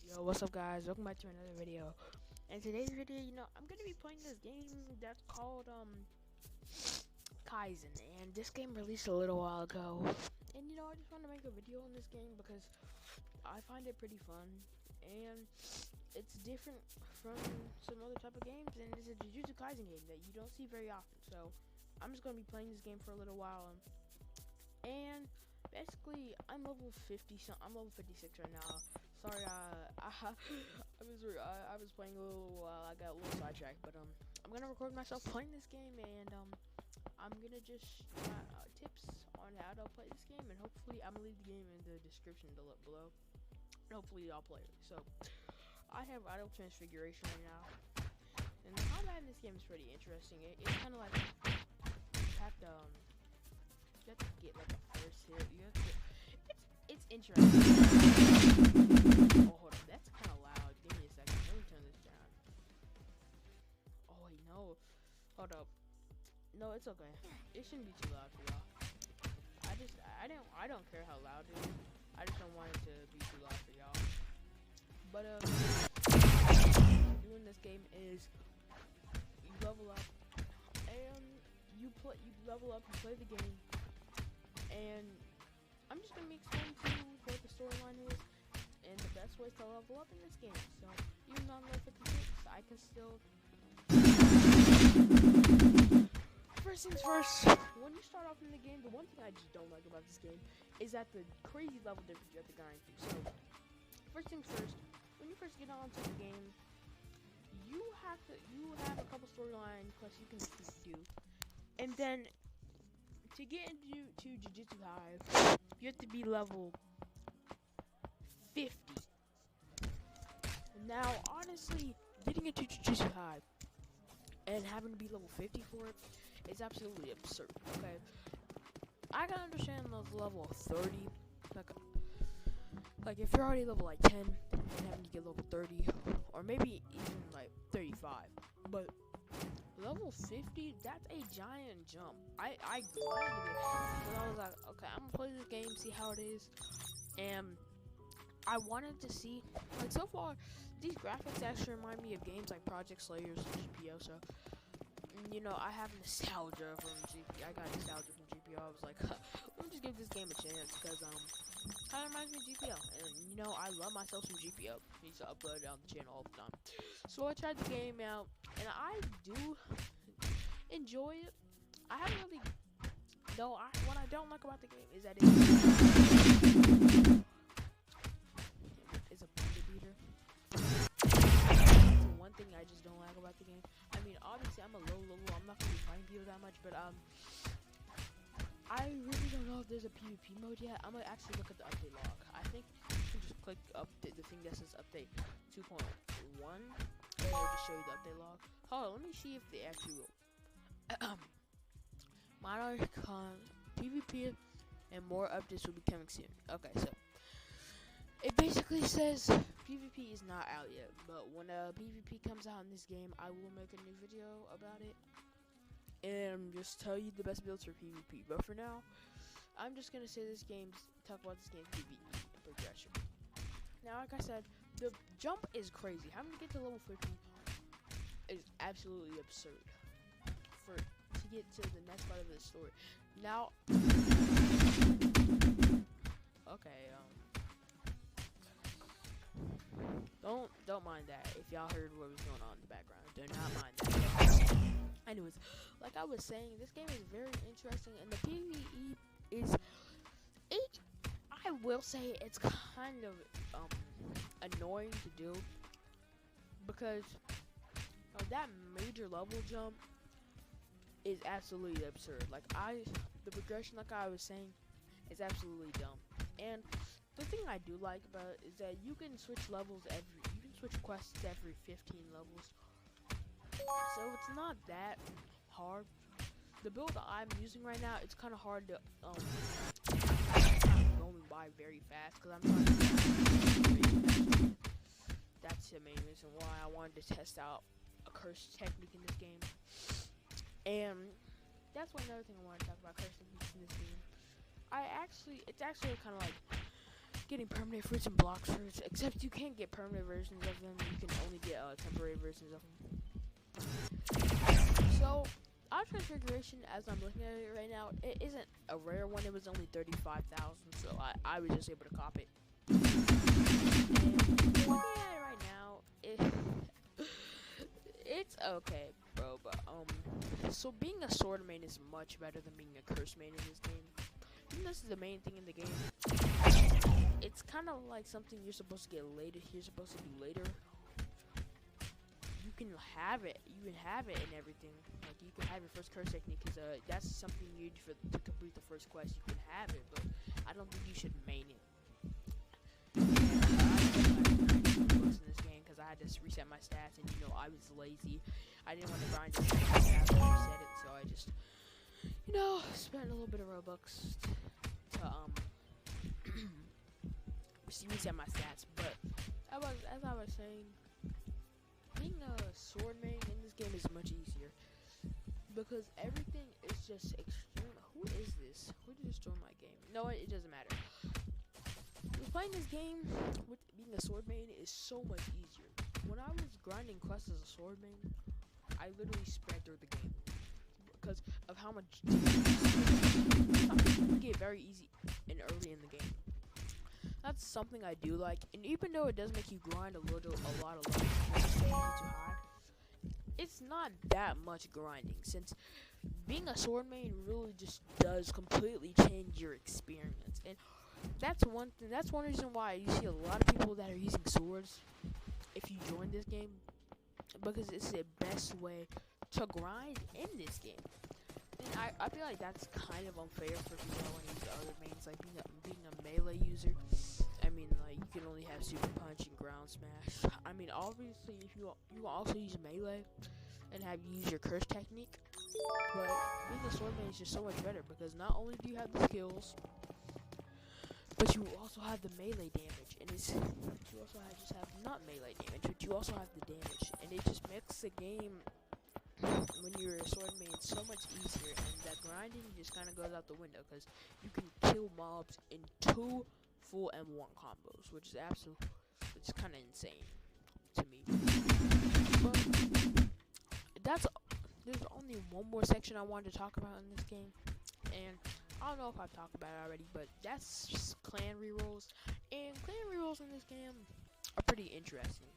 Yo, what's up guys? Welcome back to another video. In today's video, I'm gonna be playing this game that's called Kaisen, and this game released a little while ago. And I just want to make a video on this game because I find it pretty fun, and it's different from some other type of games, and it's a Jujutsu Kaisen game that you don't see very often. So I'm just gonna be playing this game for a little while, and basically I'm level 50. I'm level 56 right now. Sorry, I was playing a little while. I got a little sidetracked, but I'm gonna record myself playing this game, and I'm gonna just tips on how to play this game, and hopefully I'm gonna leave the game in the description below. And hopefully y'all play it. So I have idle transfiguration right now, and the combat in this game is pretty interesting. It's kind of like you have to get like a first hit. It's interesting. Oh, hold on, that's kind of loud. Give me a second. Let me turn this down. Oh wait, no. Hold up. No, it's okay. It shouldn't be too loud for y'all. I don't care how loud it is. I just don't want it to be too loud for y'all. But doing this game is you level up and you level up, you play the game, and I'm just gonna be explaining to you what the storyline is and the best ways to level up in this game. So even though I'm level 56, I can still. First things first, when you start off in the game, the one thing I just don't like about this game is that the crazy level difference you have to grind through. So first things first, when you first get onto the game, you have a couple storyline quests you can do, and then to get into Jujutsu Kaisen, you have to be level 50. Now, honestly, getting into Jujutsu Kaisen and having to be level 50 for it is absolutely absurd. Okay, I can understand the level 30, like if you're already level like 10 and having to get level 30, or maybe even like 35, but level 50, that's a giant jump. I grinded it, and I was like, okay, I'm gonna play this game, see how it is, and I wanted to see, like, so far, these graphics actually remind me of games like Project Slayers and GPO, so, I have nostalgia from GPO. I got nostalgia from GPO. I was like, let me just give this game a chance, because, kind of reminds me of GPO, and, I love myself some GPO. I used to upload it on the channel all the time. So I tried the game out, and I do enjoy it. I haven't really, though, what I don't like about the game is that it's a booty beater. That's the one thing I just don't like about the game. I mean, obviously, I'm a low level. I'm not going to be fighting people that much, but, I really don't know if there's a PvP mode yet. I'm going to actually look at the update log. I think you can just click update, the thing that says update 2.1, and it'll just show you the update log. Hold on, let me see if they actually will. Minor con PvP and more updates will be coming soon. Okay, so it basically says PvP is not out yet, but when PvP comes out in this game, I will make a new video about it and just tell you the best builds for PvP. But for now, I'm just gonna say talk about this game's PvE progression. Now, like I said, the jump is crazy. Having to get to level 50 is absolutely absurd to get to the next part of the story. Now, okay, don't mind that. If y'all heard what was going on in the background, do not mind that. Anyways, like I was saying, this game is very interesting, and the PvE is I will say it's kind of annoying to do because that major level jump is absolutely absurd. Like the progression, like I was saying, is absolutely dumb. And the thing I do like about it is that you can switch quests every 15 levels. So it's not that hard. The build that I'm using right now, it's kind of hard to going by very fast because I'm trying to. That's the main reason why I wanted to test out a curse technique in this game. And that's another thing I want to talk about, curse techniques in this game. It's actually kind of like getting permanent fruits and block fruits, except you can't get permanent versions of them. You can only get temporary versions of them. So, our transfiguration, as I'm looking at it right now, it isn't a rare one. It was only 35,000, so I was just able to cop it. And looking at it right now, it's okay, bro. But so being a sword main is much better than being a curse main in this game. And this is the main thing in the game. It's kind of like something you're supposed to get later. You're supposed to do later. You can have it. You can have it and everything. Like you can have your first curse technique, because that's something you need to complete the first quest. You can have it, but I don't think you should main it. In this game, because I had to reset my stats, and I was lazy. I didn't want to grind it. Reset it, so I just spent a little bit of Robux to reset my stats. But as I was saying, being a sword main in this game is much easier, because everything is just extreme. Who is this? Who just joined my game? No, it doesn't matter. Playing this game with being a sword main is so much easier. When I was grinding quests as a sword main, I literally spread through the game because of how much it get very easy and early in the game. That's something I do like, and even though it does make you grind a lot of levels too high, it's not that much grinding, since being a sword main really just does completely change your experience. And that's one thing. That's one reason why you see a lot of people that are using swords if you join this game, because it's the best way to grind in this game. And I feel like that's kind of unfair for people that want to use other mains, like being a melee user. I mean, like, you can only have super punch and ground smash. I mean, obviously, if you also use melee and use your curse technique, but being a sword main is just so much better, because not only do you have the skills, but you also have the melee damage, and you also have not melee damage, but you also have the damage, and it just makes the game, when you're a sword main, so much easier. And that grinding just kind of goes out the window, because you can kill mobs in 2 full M1 combos, which is kind of insane to me. But there's only one more section I wanted to talk about in this game, and I don't know if I've talked about it already, but that's just clan rerolls. And clan rerolls in this game are pretty interesting.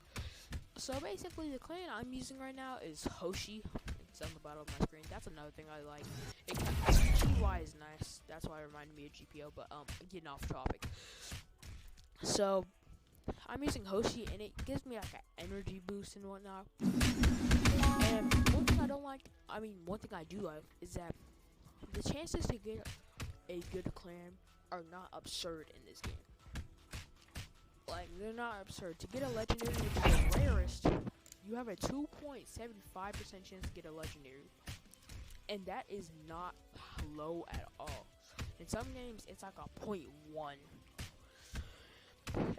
So basically, the clan I'm using right now is Hoshi. It's on the bottom of my screen. That's another thing I like. GUI is nice. That's why it reminded me of GPO. But getting off topic. So I'm using Hoshi, and it gives me like an energy boost and whatnot. And one thing I do like is that the chances to get a good clan are not absurd in this game. Like, they're not absurd. To get a legendary, which is the rarest, you have a 2.75% chance to get a legendary. And that is not low at all. In some games, it's like a 0.1.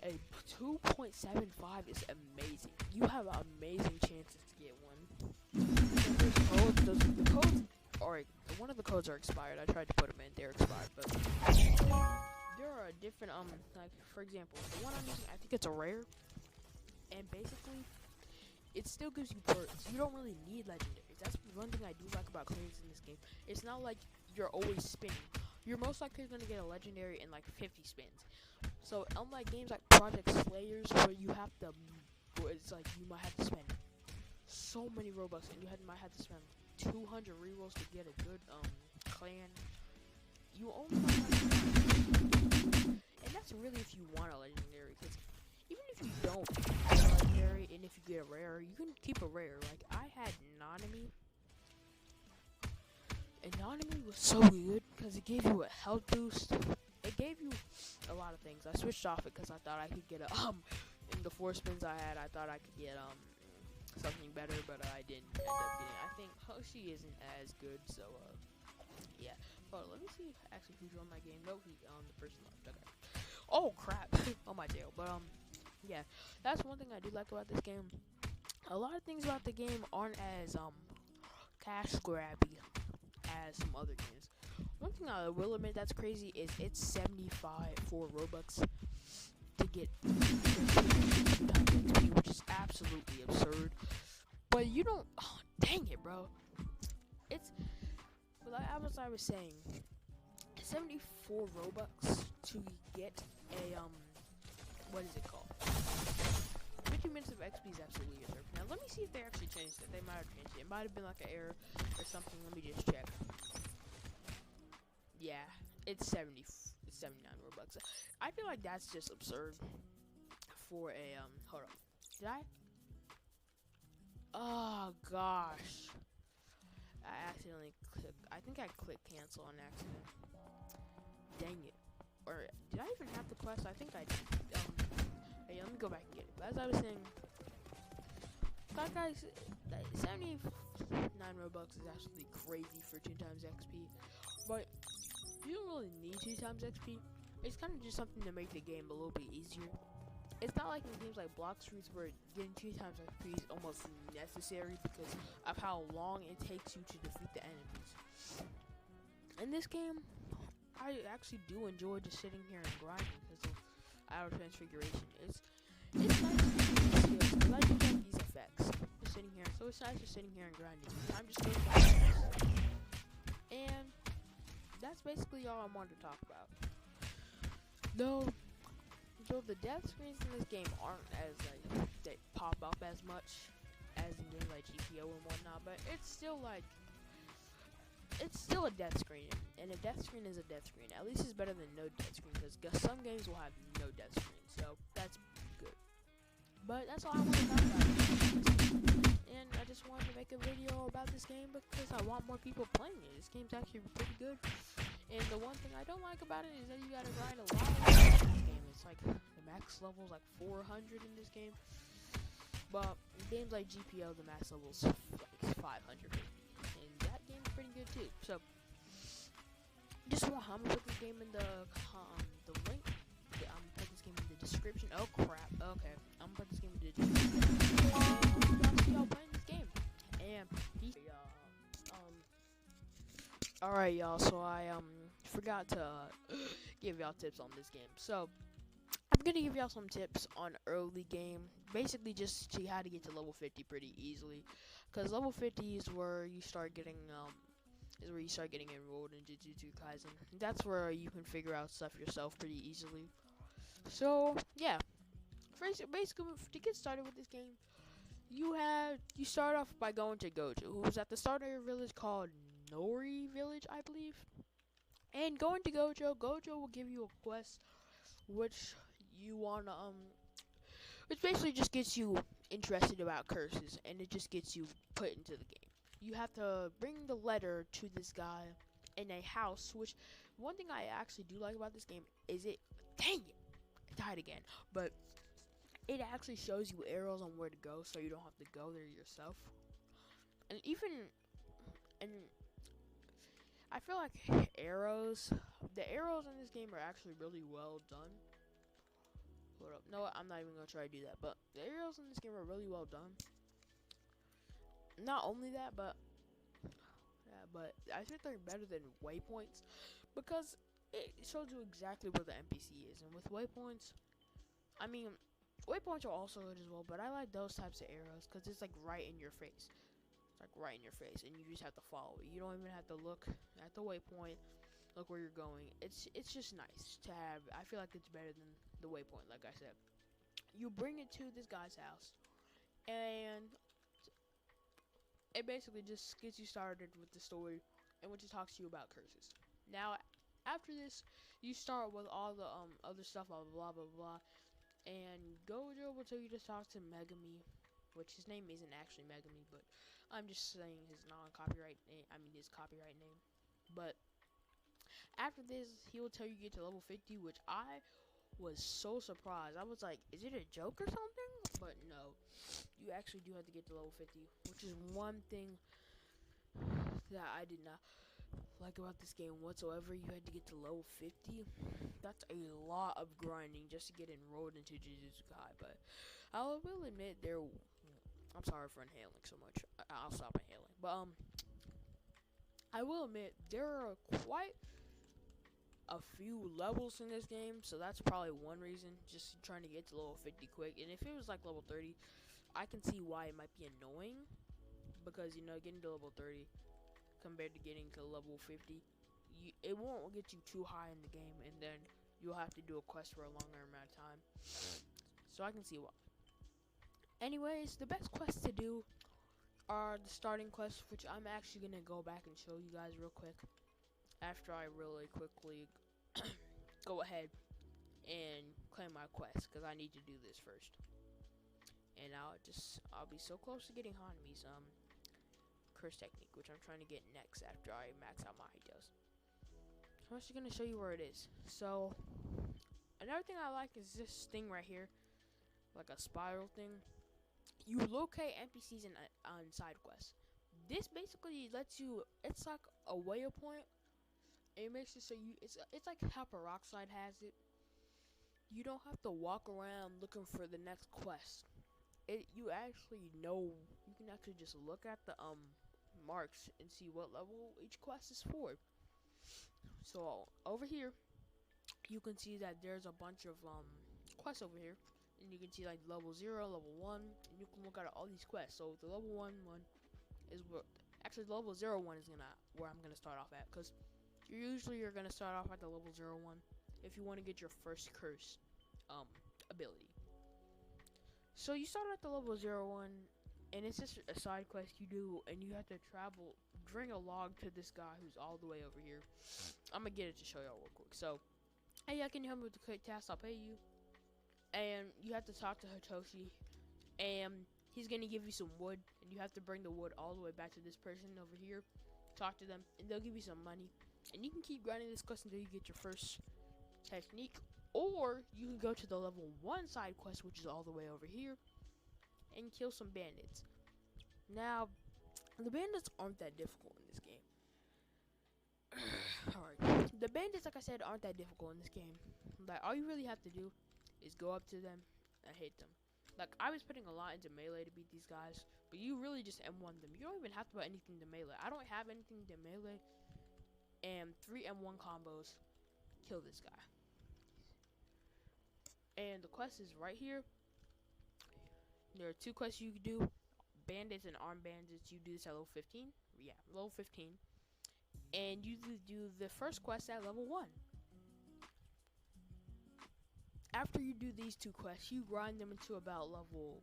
A 2.75 is amazing. You have amazing chances to get one. The codes are, one of the codes are expired. I tried to put them in, they're expired, but there are different, like, for example, the one I'm using, I think it's a rare, and basically, it still gives you perks. You don't really need legendaries. That's one thing I do like about clans in this game. It's not like you're always spinning. You're most likely going to get a legendary in like 50 spins. So unlike games like Project Slayers, where you have to, it's like you might have to spend so many Robux, and you might have to spend 200 rerolls to get a good clan. You only might have to, and that's really if you want a legendary. Because even if you don't get a legendary, and if you get a rare, you can keep a rare. Like, I had Nanami, and Nanami was so good because it gave you a health boost. It gave you a lot of things. I switched off it because I thought I could get a in the 4 spins I had, I thought I could get something better, but I didn't end up getting. I think Hoshi isn't as good, so yeah. Hold on, let me see actually who joined my game. No, the person left. Okay. Oh crap! On my tail. But yeah, that's one thing I do like about this game. A lot of things about the game aren't as cash grabby as some other games. One thing I will admit that's crazy is it's 75 for Robux. to get 2 times XP, which is absolutely absurd. But you don't. Oh, dang it, bro. It's like I was saying, 74 Robux to get a what is it called? 50 minutes of XP is absolutely absurd. Now let me see if they actually changed it. They might have changed it. It might have been like an error or something. Let me just check. Yeah, it's 79 Robux. I feel like that's just absurd for a hold on. Did I? Oh gosh. I accidentally clicked. I think I clicked cancel on accident. Dang it. Or did I even have the quest? I think I did. Hey, let me go back and get it. But as I was saying, guys, 79 Robux is actually crazy for 2 times XP. But you don't really need 2 times XP. It's kind of just something to make the game a little bit easier. It's not like in games like Blox Fruits where getting 2 times XP is almost necessary because of how long it takes you to defeat the enemies. In this game, I actually do enjoy just sitting here and grinding because of Auto Transfiguration. It's nice to do these skills because I do like these effects. Just sitting here, so it's nice just sitting here and grinding. Time just goes by fast. And that's basically all I wanted to talk about. So the death screens in this game aren't as like they pop up as much as in games like GPO and whatnot, but it's still a death screen, and a death screen is a death screen. At least it's better than no death screen because some games will have no death screen, so that's good. But that's all I want to talk about. And I just wanted to make a video about this game because I want more people playing it. This game's actually pretty good. And the one thing I don't like about it is that you gotta grind a lot in this game. It's like the max level is like 400 in this game. But in games like GPO, the max level is like 500. And that game's pretty good too. So I'm gonna put this game in the link. Yeah, I'm gonna put this game in the description. Oh crap. Okay. I'm gonna put this game in the description. Y'all see y'all playing this game. And peace, y'all. Alright, y'all, so I forgot to give y'all tips on this game. So I'm gonna give y'all some tips on early game, basically just see how to get to level 50 pretty easily, because level 50 is where you start getting enrolled in Jujutsu Kaisen. That's where you can figure out stuff yourself pretty easily. So yeah, basically to get started with this game, you start off by going to Gojo, who's at the start of your village called Nori Village, I believe. And going to Gojo will give you a quest which you wanna which basically just gets you interested about curses, and it just gets you put into the game. You have to bring the letter to this guy in a house, which one thing I actually do like about this game is dang it, I died again, but it actually shows you arrows on where to go so you don't have to go there yourself. And I feel like the arrows in this game are actually really well done. Hold up. No, I'm not even going to try to do that. But the arrows in this game are really well done. Not only that, but I think they're better than waypoints because it shows you exactly where the NPC is. And with waypoints, I mean, waypoints are also good as well, but I like those types of arrows because it's like right in your face. Like right in your face, and you just have to follow it. You don't even have to look at the waypoint, look where you're going. It's just nice to have. I feel like it's better than the waypoint, like I said. You bring it to this guy's house, and it basically just gets you started with the story, and which talks to you about curses. Now, after this, you start with all the other stuff, blah blah blah blah blah, and Gojo will tell you to talk to Megami, which his name isn't actually Megami, but I'm just saying his non-copyright name. I mean his copyright name. But after this, he will tell you to get to level 50, which I was so surprised. I was like, is it a joke or something? But no, you actually do have to get to level 50, which is one thing that I did not like about this game whatsoever. You had to get to level 50. That's a lot of grinding just to get enrolled into Jujutsu Kaisen. But I will admit I'm sorry for inhaling so much. I'll stop inhaling. But I will admit there are quite a few levels in this game, so that's probably one reason. Just trying to get to level 50 quick. And if it was like level 30, I can see why it might be annoying, because you know, getting to level 30 compared to getting to level 50, it won't get you too high in the game, and then you'll have to do a quest for a longer amount of time. So I can see why. Anyways, the best quests to do are the starting quests, which I'm actually gonna go back and show you guys real quick after I really quickly go ahead and claim my quest, because I need to do this first. And I'll be so close to getting Hanami's curse technique, which I'm trying to get next after I max out my Hitos. So I'm actually gonna show you where it is. So another thing I like is this thing right here, like a spiral thing. You locate NPCs on side quests. This basically lets you. It's like a waypoint. It makes it so it's like how Peroxide has it. You don't have to walk around looking for the next quest. You actually know. You can actually just look at the marks and see what level each quest is for. So over here, you can see that there's a bunch of quests over here. And you can see like level 0, level 1, and you can look at all these quests. So the level 1 is where, actually level 0 one is where I'm gonna start off at, because you're gonna start off at the level 0 one if you want to get your first curse ability. So you start at the level 0 one, and it's just a side quest you do, and you have to bring a log to this guy who's all the way over here. I'm gonna get it to show y'all real quick. So, hey, can you help me with the quick task? I'll pay you. And you have to talk to Hitoshi, and he's gonna give you some wood, and you have to bring the wood all the way back to this person over here. Talk to them, and they'll give you some money, and you can keep grinding this quest until you get your first technique, or you can go to the level 1 side quest, which is all the way over here, and kill some bandits. Now, the bandits aren't that difficult in this game. Alright, the bandits, like I said, aren't that difficult in this game. Like, all you really have to do is go up to them and hit them. Like, I was putting a lot into melee to beat these guys, but you really just M1 them. You don't even have to put anything to melee. I don't have anything to melee, and 3 M1 combos kill this guy. And the quest is right here. There are 2 quests you can do: bandits and armed bandits. You do this at level 15. Yeah, level 15. And you do the first quest at level 1. After you do these 2 quests, you grind them into about level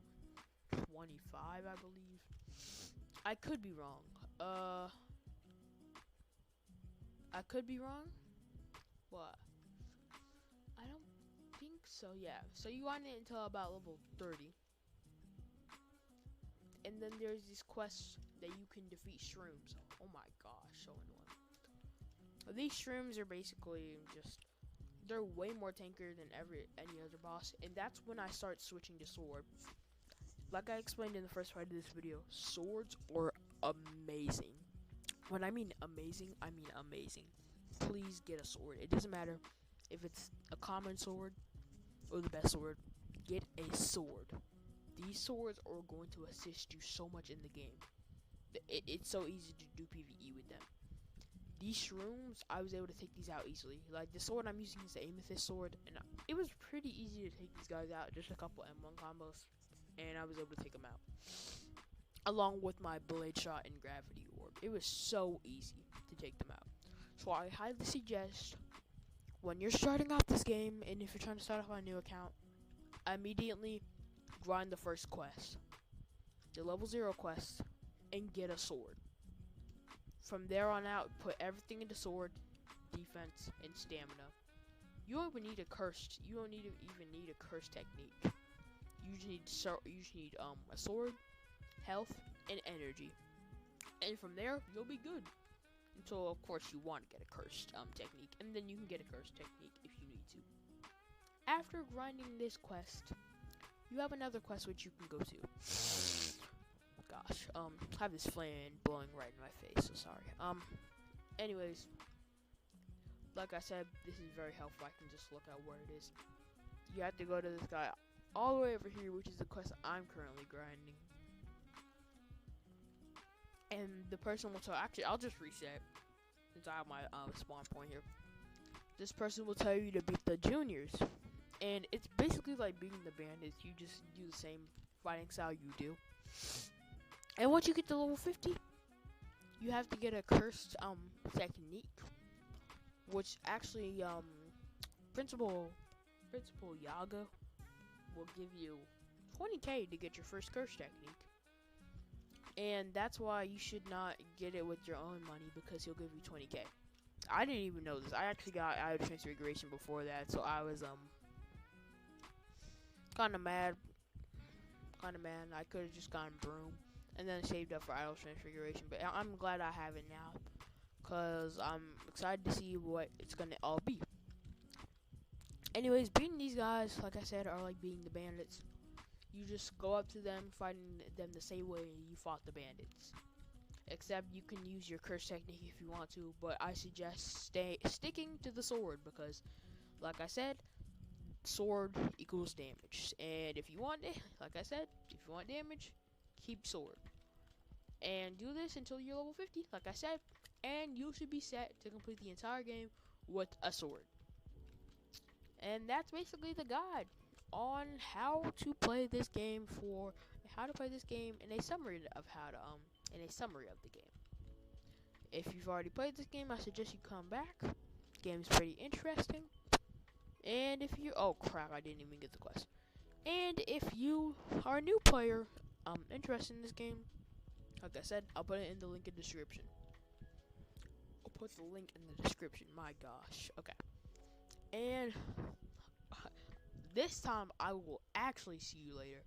25, I believe. I could be wrong. I could be wrong, but I don't think so. Yeah, so you grind it until about level 30. And then there's these quests that you can defeat shrooms. Oh my gosh, so annoying. These shrooms are basically just... they're way more tankier than any other boss, and that's when I start switching to sword. Like I explained in the first part of this video, swords are amazing. When I mean amazing, I mean amazing. Please get a sword. It doesn't matter if it's a common sword or the best sword. Get a sword. These swords are going to assist you so much in the game. It's so easy to do PvE with them. These shrooms, I was able to take these out easily. Like, the sword I'm using is the Amethyst sword, and it was pretty easy to take these guys out. Just a couple M1 combos, and I was able to take them out. Along with my Blade Shot and Gravity Orb. It was so easy to take them out. So I highly suggest, when you're starting off this game, and if you're trying to start off on a new account, immediately grind the first quest, the level 0 quest, and get a sword. From there on out, put everything into sword, defense, and stamina. You don't even need a curse. You don't even need a curse technique. You just need a sword, health, and energy. And from there, you'll be good. Until, of course, you want to get a cursed technique, and then you can get a cursed technique if you need to. After grinding this quest, you have another quest which you can go to. Gosh, I have this flame blowing right in my face, so sorry. Anyways, like I said, this is very helpful. I can just look at where it is. You have to go to this guy all the way over here, which is the quest I'm currently grinding. And the person will tell, actually, I'll just reset, since I have my spawn point here. this person will tell you to beat the juniors. And it's basically like beating the bandits. You just do the same fighting style you do. And once you get to level 50, you have to get a cursed technique, which actually Principal Yaga will give you 20k to get your first curse technique. And that's why you should not get it with your own money, because he'll give you 20k. I didn't even know this. I actually got out of Transfiguration before that, so I was kind of mad. I could have just gotten Broom and then saved up for Idle Transfiguration, but I'm glad I have it now, cause I'm excited to see what it's gonna all be. Anyways, beating these guys, like I said, are like beating the bandits. You just go up to them, fighting them the same way you fought the bandits. Except you can use your curse technique if you want to, but I suggest sticking to the sword, because, like I said, sword equals damage. And if you want it, like I said, if you want damage, keep sword. And do this until you're level 50, like I said, and you should be set to complete the entire game with a sword. And that's basically the guide on how to play this game and a summary of the game. If you've already played this game, I suggest you come back. The game's pretty interesting. And if you oh crap, I didn't even get the quest. And if you are a new player interested in this game, like I said, I'll put it in the link in the description. I'll put the link in the description. My gosh. Okay. And this time I will actually see you later.